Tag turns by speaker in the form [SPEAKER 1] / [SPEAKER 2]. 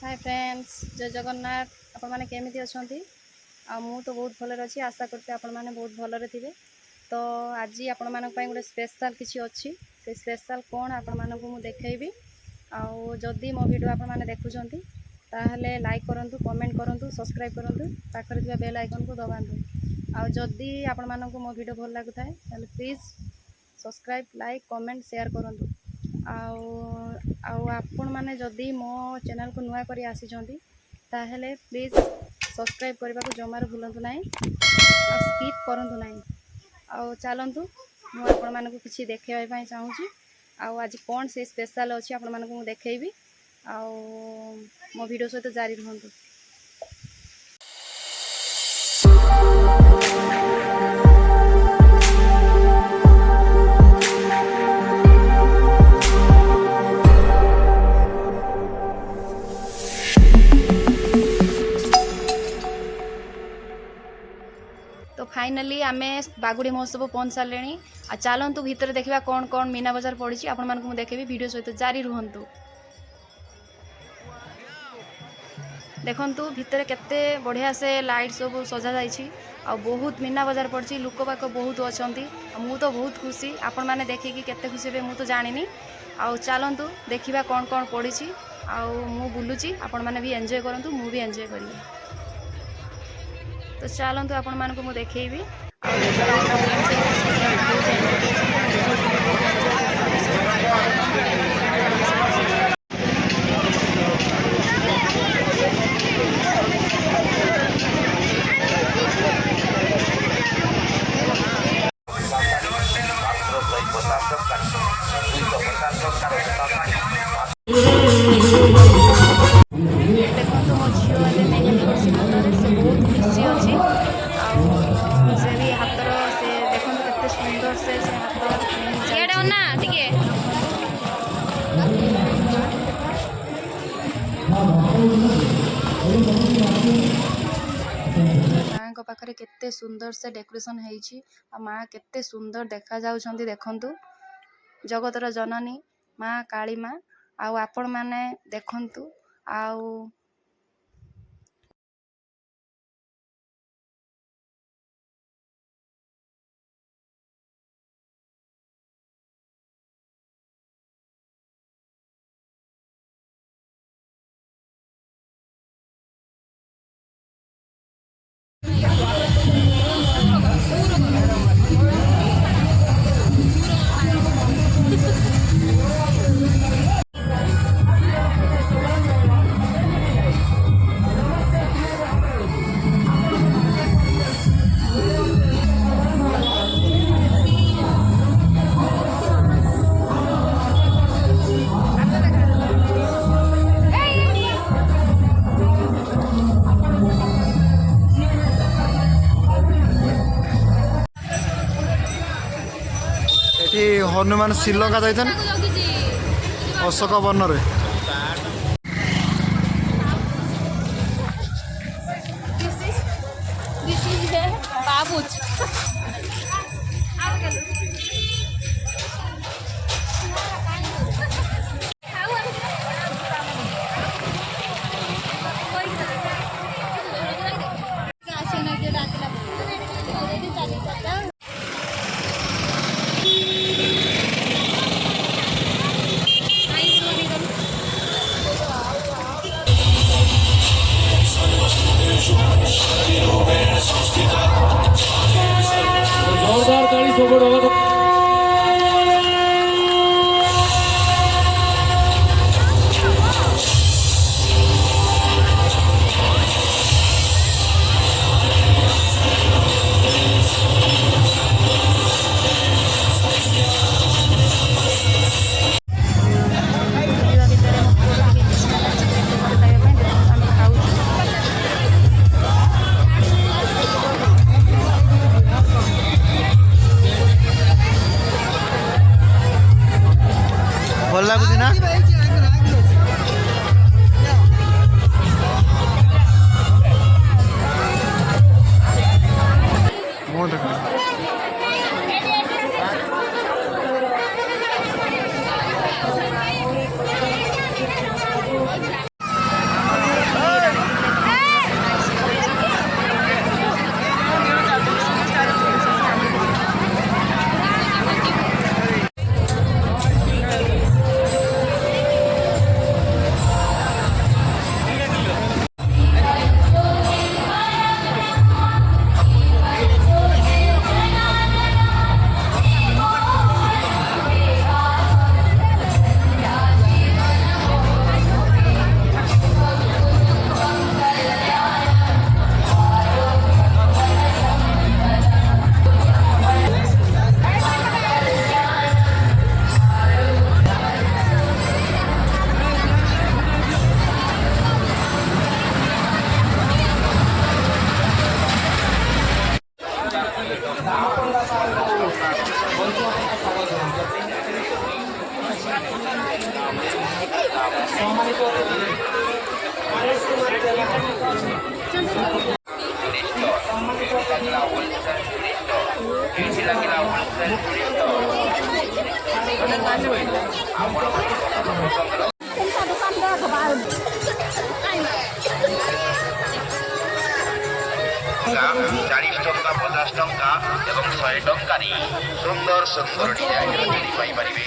[SPEAKER 1] Hi friends जय जगन्नाथ आपण मैंने केमी अच्छा मु तो बहुत भल अच्छी आशा करते आपण मैंने बहुत भलरे थे। तो आज आपण मान गोटे स्पेशल किसी अच्छी से स्पेशल कौन आपण मानक मुझे देखी आदि मो भिडियो आपण मैंने देखुं ताहले लाइक करूँ कमेंट करूँ सब्सक्राइब करूँ पाखरे थी बेल आइकन को दबातु आदि आपण मानक मो भिडियो भल लगुता है please subscribe like comment share करूँ आपण मैंने जदि मो चैनल को नुआ करी आसीचंती ताहले प्लीज सब्सक्राइब करने को जमार भूलु ना स्किप करूँ ना चलतु मुझे किसी देखाई चाहूँगी आज कौन से स्पेशल अच्छी आपण मानक मुझे देखी मो वीडियो सहित जारी रुहतु। तो फाइनली आमे बागुड़ी महोत्सव पहुँच सारे चलतु भितर देखा कौन कौन मीना बजार पड़ी आपण मानक मुझे देखेबी वीडियो सहित जारी रुहतु। देखंतु भितर केते बढ़िया से लाइट सब सजा जाइछि आ बहुत मीना बजार पड़ी लोक बाक बहुत अच्छा मु तो बहुत खुशी आपण मैंने देखिकी केते खुशी हे मु तो जानिनी आ चलतु देखा कौन कौन पड़ी आ मु बुलुची आपण मैंने भी एंजॉय करंतु मु भी एंजॉय करी। तो चलतु आपण मानक मु देखैबी देखो मो झील वाले मेहंदी कर से बहुत खुशी अच्छी से भी हाथर से देखो केते सुंदर से हाथ ना टिके माँ पाखरे केते सुंदर से डेकोरेशन होइछि आ माँ केते सुंदर देखा जाउछंती देखंतु जगतर जननी माँ काली माँ आपण माने देखंतु आउ
[SPEAKER 2] हनुमान श्रीलंका जाइछन अशोक वन रे
[SPEAKER 3] जोरदार ताली सोबत होगा।
[SPEAKER 4] ଟଙ୍କା 50 ଟଙ୍କା ଏବଂ 100 ଟଙ୍କାରେ ସୁନ୍ଦର ସୁନ୍ଦର ଡିଜାଇନର ଚୁଡ଼ି ପାଇପାରିବେ।